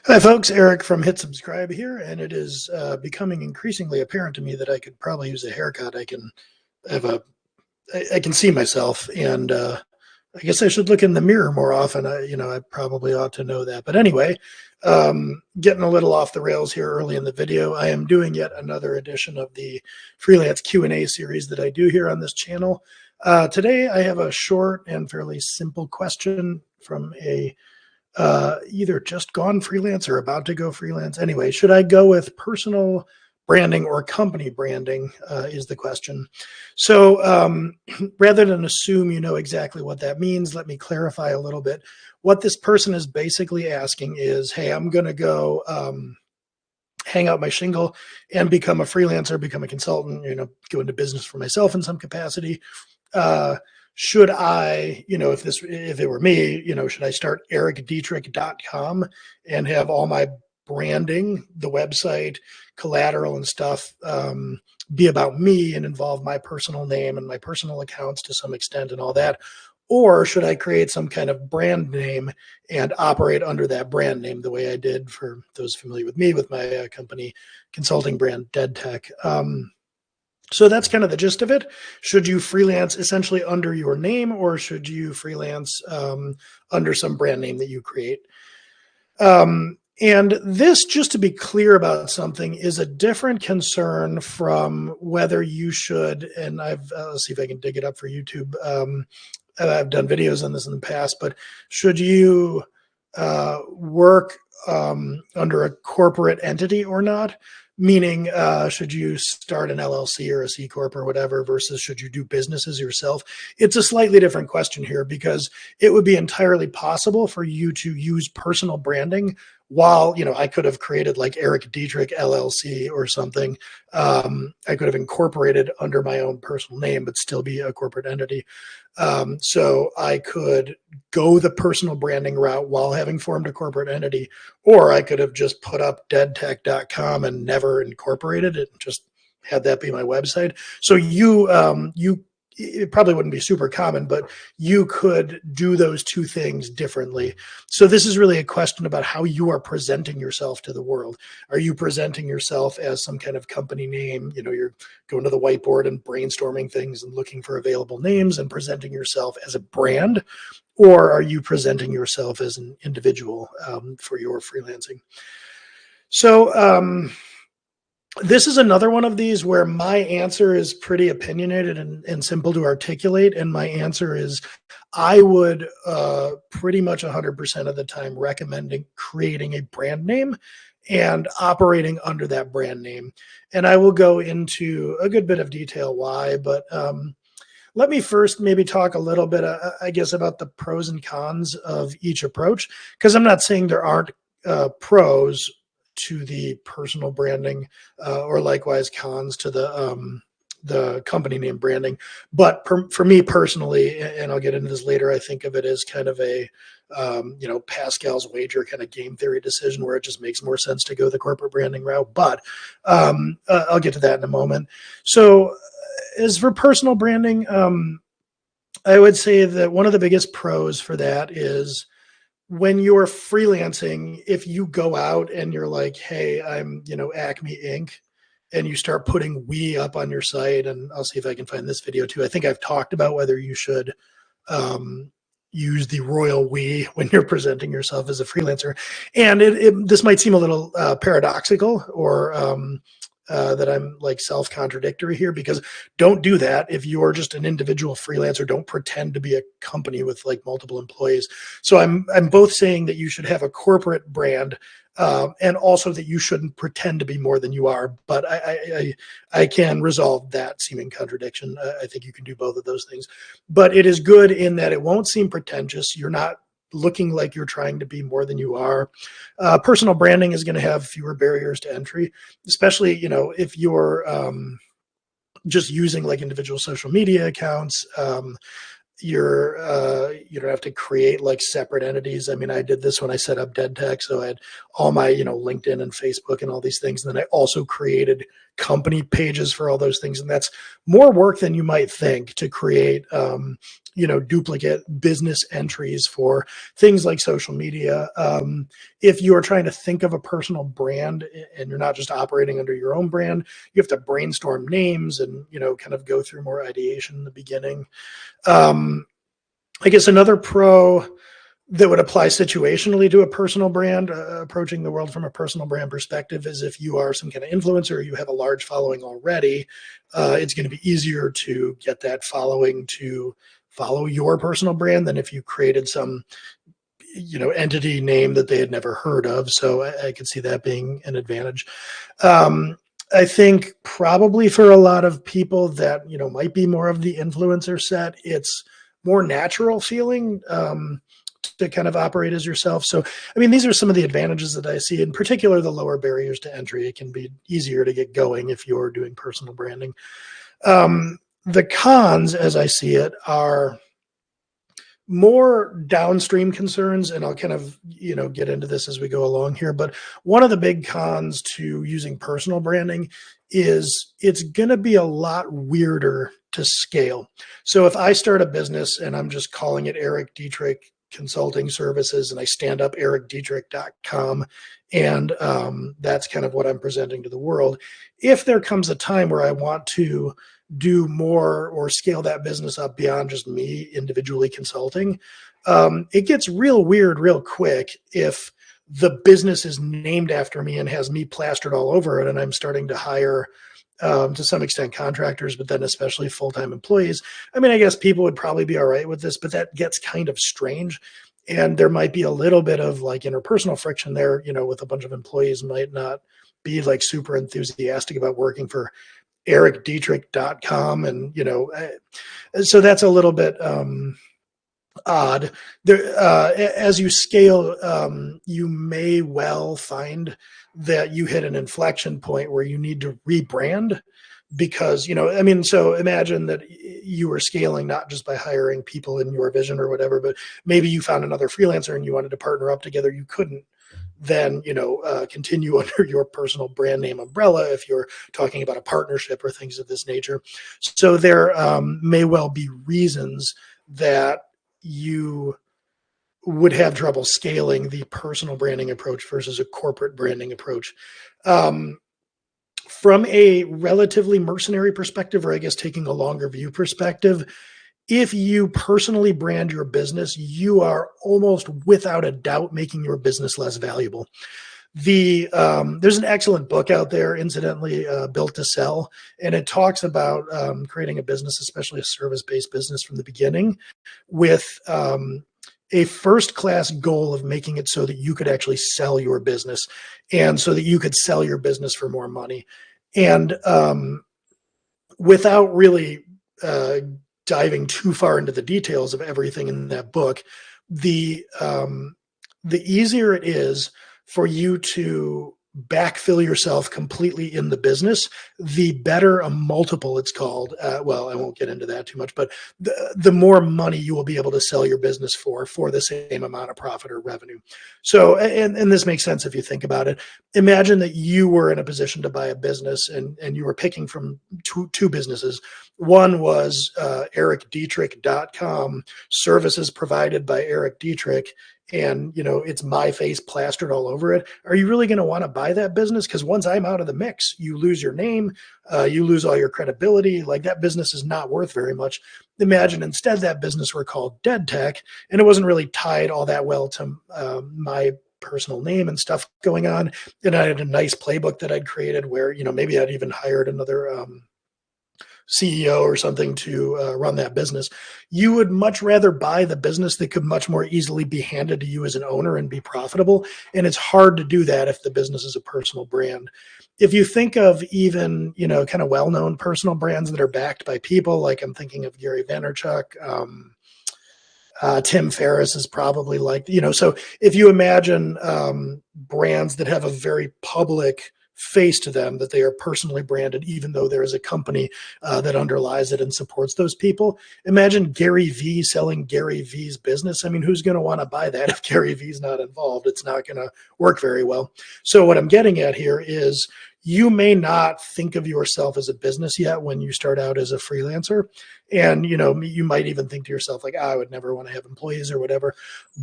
Hi, folks. Eric from Hit Subscribe here, and it is becoming increasingly apparent to me that I could probably use a haircut. I can have a, I can see myself, and I guess I should look in the mirror more often. I probably ought to know that. But anyway, getting a little off the rails here early in the video. I am doing yet another edition of the freelance Q&A series that I do here on this channel. Today, I have a short and fairly simple question from a either just gone freelance or about to go freelance. Anyway, should I go with personal branding or company branding is the question. So rather than assume you know exactly what that means, let me clarify a little bit. What this person is basically asking is, hey, I'm going to go hang out my shingle and become a freelancer, become a consultant, go into business for myself in some capacity. Should I, if it were me, should I start ericdietrich.com and have all my branding, the website, collateral and stuff be about me and involve my personal name and my personal accounts to some extent and all that? Or should I create some kind of brand name and operate under that brand name the way I did for those familiar with me with my company consulting brand, Dead Tech? So that's kind of the gist of it. Should you freelance essentially under your name, or should you freelance under some brand name that you create? And this, just to be clear about something, is a different concern from whether you should, and let's see if I can dig it up for YouTube. I've done videos on this in the past, but should you work under a corporate entity or not? Meaning, should you start an LLC or a C Corp or whatever versus should you do businesses yourself? It's a slightly different question here because it would be entirely possible for you to use personal branding while, I could have created like Eric Dietrich LLC or something. I could have incorporated under my own personal name, but still be a corporate entity. So I could go the personal branding route while having formed a corporate entity, or I could have just put up deadtech.com and never incorporated it and just had that be my website. So it probably wouldn't be super common, but you could do those two things differently. So this is really a question about how you are presenting yourself to the world. Are you presenting yourself as some kind of company name? You're going to the whiteboard and brainstorming things and looking for available names and presenting yourself as a brand, or are you presenting yourself as an individual for your freelancing? So this is another one of these where my answer is pretty opinionated and simple to articulate. And my answer is I would pretty much 100% of the time recommending creating a brand name and operating under that brand name. And I will go into a good bit of detail why, but let me first maybe talk a little bit, I guess, about the pros and cons of each approach, because I'm not saying there aren't pros to the personal branding or likewise cons to the company name branding. But for me personally, and I'll get into this later, I think of it as kind of a, Pascal's wager kind of game theory decision where it just makes more sense to go the corporate branding route. But I'll get to that in a moment. So as for personal branding, I would say that one of the biggest pros for that is when you're freelancing, if you go out and you're like, hey, I'm, Acme Inc., and you start putting we up on your site, and I'll see if I can find this video too. I think I've talked about whether you should use the royal we when you're presenting yourself as a freelancer. And this might seem a little paradoxical or that I'm like self-contradictory here, because don't do that. If you're just an individual freelancer, don't pretend to be a company with like multiple employees. So I'm both saying that you should have a corporate brand and also that you shouldn't pretend to be more than you are. But I can resolve that seeming contradiction. I think you can do both of those things, but it is good in that it won't seem pretentious. You're not looking like you're trying to be more than you are. Personal branding is going to have fewer barriers to entry, especially, if you're just using like individual social media accounts. You don't have to create like separate entities. I mean, I did this when I set up Dead Tech. So I had all my, LinkedIn and Facebook and all these things. And then I also created company pages for all those things. And that's more work than you might think to create, duplicate business entries for things like social media. If you're trying to think of a personal brand and you're not just operating under your own brand, you have to brainstorm names and, kind of go through more ideation in the beginning. I guess another pro that would apply situationally to a personal brand, approaching the world from a personal brand perspective, is if you are some kind of influencer, you have a large following already, it's going to be easier to get that following to follow your personal brand than if you created some entity name that they had never heard of. So I could see that being an advantage. I think probably for a lot of people that might be more of the influencer set, it's more natural feeling to kind of operate as yourself. So, I mean, these are some of the advantages that I see, in particular, the lower barriers to entry. It can be easier to get going if you're doing personal branding. The cons, as I see it, are more downstream concerns, and I'll kind of get into this as we go along here. But one of the big cons to using personal branding is it's going to be a lot weirder to scale. So if I start a business and I'm just calling it Eric Dietrich Consulting Services, and I stand up ericdietrich.com, and that's kind of what I'm presenting to the world. If there comes a time where I want to do more or scale that business up beyond just me individually consulting, it gets real weird real quick if the business is named after me and has me plastered all over it, and I'm starting to hire to some extent contractors, but then especially full-time employees. I mean, I guess people would probably be all right with this, but that gets kind of strange. And there might be a little bit of like interpersonal friction there, with a bunch of employees might not be like super enthusiastic about working for ericdietrich.com. And, so that's a little bit odd. There, as you scale, you may well find that you hit an inflection point where you need to rebrand because, so imagine that you were scaling not just by hiring people in your vision or whatever, but maybe you found another freelancer and you wanted to partner up together. You couldn't then, continue under your personal brand name umbrella if you're talking about a partnership or things of this nature. So there may well be reasons that you would have trouble scaling the personal branding approach versus a corporate branding approach. From a relatively mercenary perspective, or I guess taking a longer view perspective, if you personally brand your business, you are almost without a doubt making your business less valuable. There's an excellent book out there, incidentally, Built to Sell, and it talks about creating a business, especially a service-based business from the beginning, with a first-class goal of making it so that you could actually sell your business and so that you could sell your business for more money. And without really diving too far into the details of everything in that book, the easier it is for you to backfill yourself completely in the business, the better a multiple it's called. Well, I won't get into that too much, but the more money you will be able to sell your business for the same amount of profit or revenue. So, and this makes sense if you think about it. Imagine that you were in a position to buy a business and you were picking from two businesses. One was ericdietrich.com, services provided by Eric Dietrich, and it's my face plastered all over it. Are you really going to want to buy that business? Because once I'm out of the mix, you lose your name, you lose all your credibility. Like, that business is not worth very much. Imagine instead that business were called Dead Tech, and it wasn't really tied all that well to my personal name and stuff going on. And I had a nice playbook that I'd created where, maybe I'd even hired another CEO or something to run that business. You would much rather buy the business that could much more easily be handed to you as an owner and be profitable. And it's hard to do that if the business is a personal brand. If you think of even, kind of well-known personal brands that are backed by people, like I'm thinking of Gary Vaynerchuk, Tim Ferriss is probably like, so if you imagine brands that have a very public face to them, that they are personally branded, even though there is a company that underlies it and supports those people. Imagine Gary Vee selling Gary Vee's business. I mean, who's going to want to buy that if Gary Vee's not involved? It's not going to work very well. So what I'm getting at here is you may not think of yourself as a business yet when you start out as a freelancer. And, you might even think to yourself like, I would never want to have employees or whatever.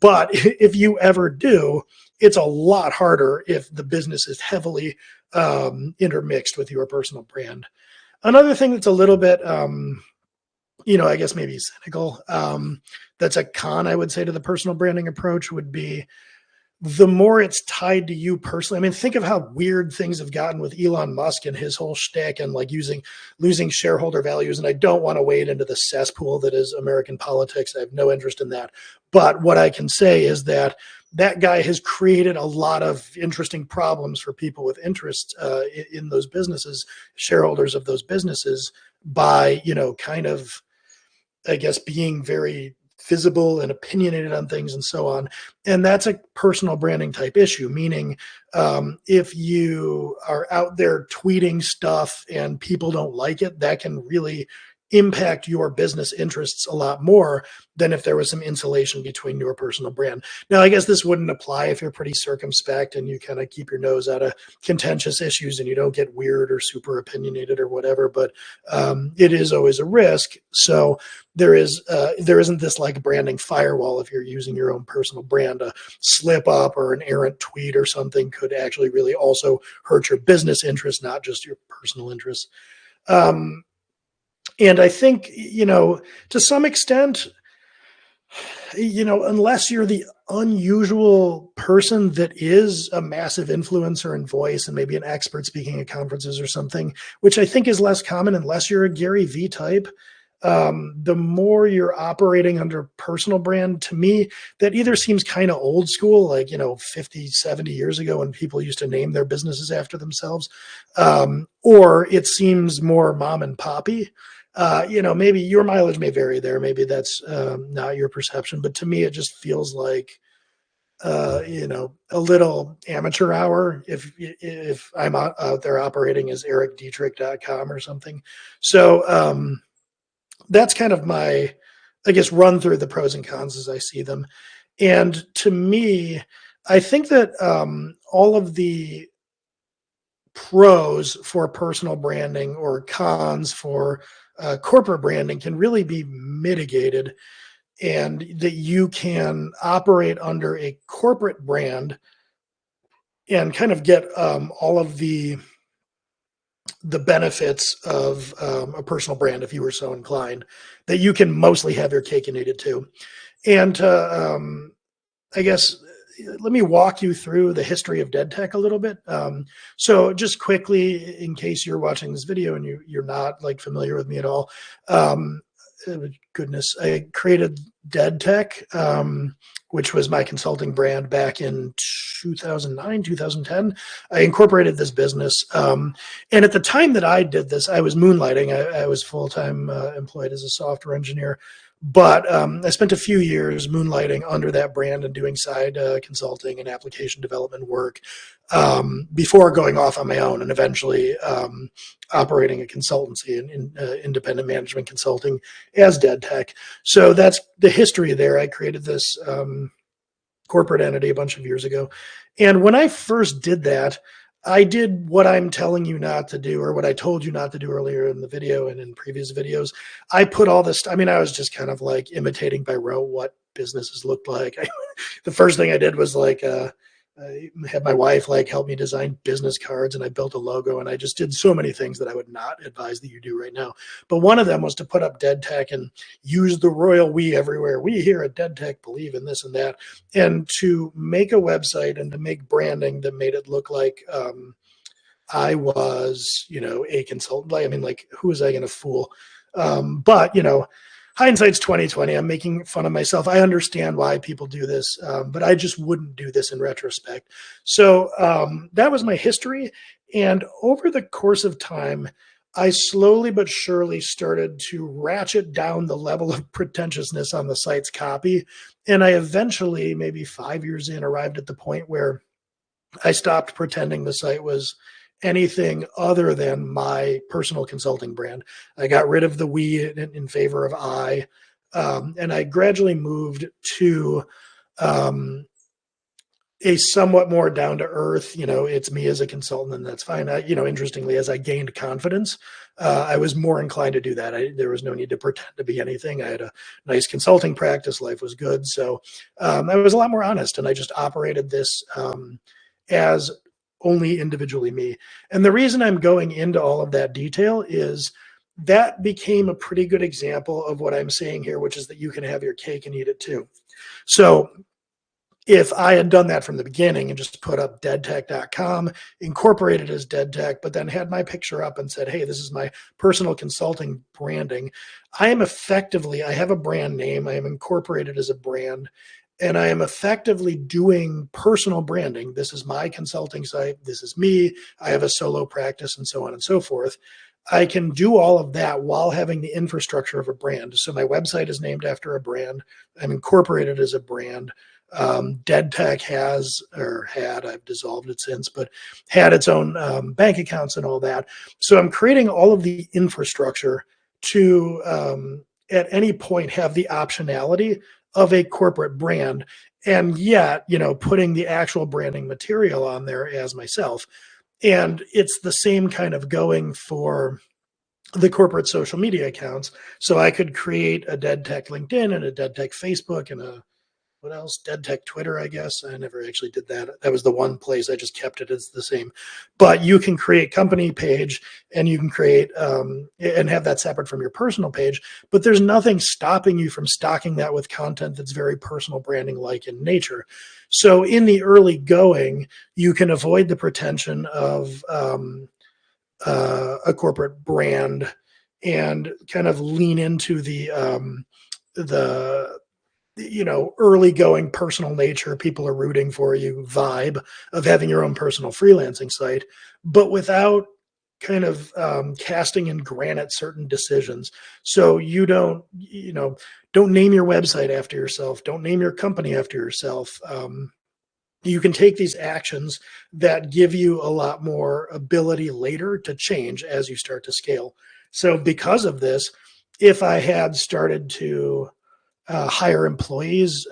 But if you ever do, it's a lot harder if the business is heavily intermixed with your personal brand. Another thing that's a little bit, I guess maybe cynical, that's a con, I would say, to the personal branding approach would be the more it's tied to you personally. I mean, think of how weird things have gotten with Elon Musk and his whole shtick and like losing shareholder values. And I don't want to wade into the cesspool that is American politics. I have no interest in that. But what I can say is that that guy has created a lot of interesting problems for people with interest in those businesses, shareholders of those businesses, by, kind of, I guess, being very visible and opinionated on things and so on. And that's a personal branding type issue, meaning if you are out there tweeting stuff and people don't like it, that can really impact your business interests a lot more than if there was some insulation between your personal brand. Now, I guess this wouldn't apply if you're pretty circumspect and you kind of keep your nose out of contentious issues and you don't get weird or super opinionated or whatever, but it is always a risk. So there isn't this like branding firewall. If you're using your own personal brand, a slip up or an errant tweet or something could actually really also hurt your business interests, not just your personal interests. And I think, to some extent, unless you're the unusual person that is a massive influencer and voice and maybe an expert speaking at conferences or something, which I think is less common unless you're a Gary V type, the more you're operating under personal brand, to me, that either seems kind of old school, like, 50, 70 years ago when people used to name their businesses after themselves, or it seems more mom and poppy. Maybe your mileage may vary there. Maybe that's not your perception, but to me, it just feels like, a little amateur hour if I'm out there operating as ericdietrich.com or something. So that's kind of my, I guess, run through the pros and cons as I see them. And to me, I think that all of the pros for personal branding or cons for corporate branding can really be mitigated, and that you can operate under a corporate brand and kind of get all of the benefits of a personal brand if you were so inclined, that you can mostly have your cake and eat it too. And I guess let me walk you through the history of dead tech a little bit. So just quickly, in case you're watching this video and you're not like familiar with me at all, goodness, I created Dead Tech, which was my consulting brand back in 2009, 2010. I incorporated this business. And at the time that I did this, I was moonlighting. I was full-time employed as a software engineer. But I spent a few years moonlighting under that brand and doing side consulting and application development work before going off on my own and eventually operating a consultancy and independent management consulting as Dead Tech. So that's the history there. I created this corporate entity a bunch of years ago. And when I first did that, I did what I'm telling you not to do, or what I told you not to do earlier in the video and in previous videos. I put all this, I was just kind of like imitating by rote what businesses looked like. The first thing I did was like, I had my wife like help me design business cards, and I built a logo, and I just did so many things that I would not advise that you do right now. But one of them was to put up Dead Tech and use the royal we everywhere. We here at Dead Tech believe in this and that, and to make a website and to make branding that made it look like I was, a consultant. Like who was I going to fool? But hindsight's 2020. I'm making fun of myself. I understand why people do this, but I just wouldn't do this in retrospect. So that was my history. And over the course of time, I slowly but surely started to ratchet down the level of pretentiousness on the site's copy. And I eventually, maybe 5 years in, arrived at the point where I stopped pretending the site was anything other than my personal consulting brand. I got rid of the we in favor of I, and I gradually moved to a somewhat more down to earth, it's me as a consultant, and that's fine. Interestingly, as I gained confidence, I was more inclined to do that. There was no need to pretend to be anything. I had a nice consulting practice. Life was good. So I was a lot more honest, and I just operated this as only individually me. And the reason I'm going into all of that detail is that became a pretty good example of what I'm saying here, which is that you can have your cake and eat it too. So if I had done that from the beginning and just put up deadtech.com, incorporated as deadtech, but then had my picture up and said, hey, this is my personal consulting branding, I have a brand name, I am incorporated as a brand, and I am effectively doing personal branding. This is my consulting site, this is me, I have a solo practice, and so on and so forth. I can do all of that while having the infrastructure of a brand. So my website is named after a brand. I'm incorporated as a brand. Dead Tech I've dissolved it since, but had its own bank accounts and all that. So I'm creating all of the infrastructure to, at any point, have the optionality of a corporate brand, and yet, putting the actual branding material on there as myself. And it's the same kind of going for the corporate social media accounts. So I could create a Dead Tech LinkedIn and a Dead Tech Facebook and what else? Dead Tech Twitter, I guess. I never actually did that. That was the one place I just kept it as the same. But you can create company page, and you can create and have that separate from your personal page. But there's nothing stopping you from stocking that with content that's very personal branding like in nature. So in the early going, you can avoid the pretension of a corporate brand and kind of lean into the early going personal nature, people are rooting for you vibe of having your own personal freelancing site, but without kind of casting in granite certain decisions. So you don't name your website after yourself, don't name your company after yourself. You can take these actions that give you a lot more ability later to change as you start to scale. So because of this, if I had started to hire employees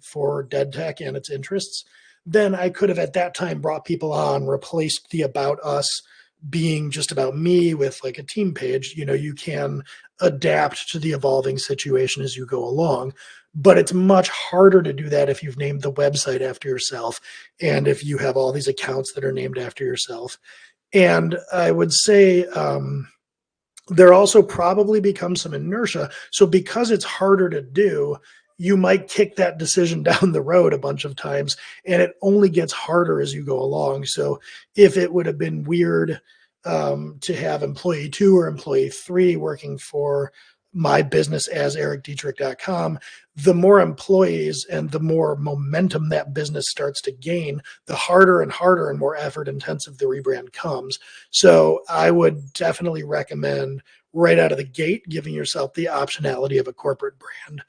for Dead Tech and its interests, then I could have at that time brought people on, replaced the about us being just about me with like a team page. You can adapt to the evolving situation as you go along, but it's much harder to do that if you've named the website after yourself and if you have all these accounts that are named after yourself. And I would say, there also probably becomes some inertia. So because it's harder to do, you might kick that decision down the road a bunch of times, and it only gets harder as you go along. So if it would have been weird to have employee 2 or employee 3 working for my business as ericdietrich.com, the more employees and the more momentum that business starts to gain, the harder and more effort intensive the rebrand comes. So I would definitely recommend right out of the gate giving yourself the optionality of a corporate brand.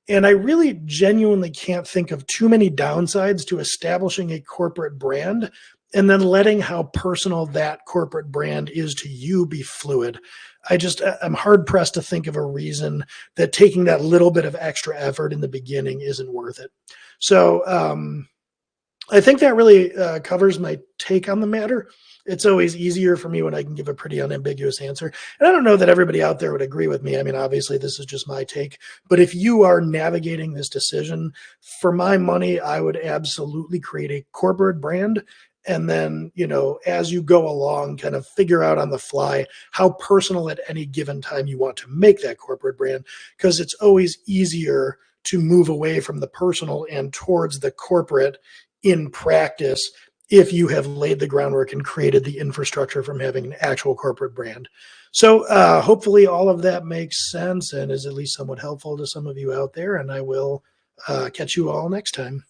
And I really genuinely can't think of too many downsides to establishing a corporate brand and then letting how personal that corporate brand is to you be fluid. I'm hard pressed to think of a reason that taking that little bit of extra effort in the beginning isn't worth it. So I think that really covers my take on the matter. It's always easier for me when I can give a pretty unambiguous answer. And I don't know that everybody out there would agree with me. I mean, obviously, this is just my take. But if you are navigating this decision, for my money, I would absolutely create a corporate brand. And then, as you go along, kind of figure out on the fly how personal at any given time you want to make that corporate brand, because it's always easier to move away from the personal and towards the corporate in practice if you have laid the groundwork and created the infrastructure from having an actual corporate brand. So hopefully all of that makes sense and is at least somewhat helpful to some of you out there. And I will catch you all next time.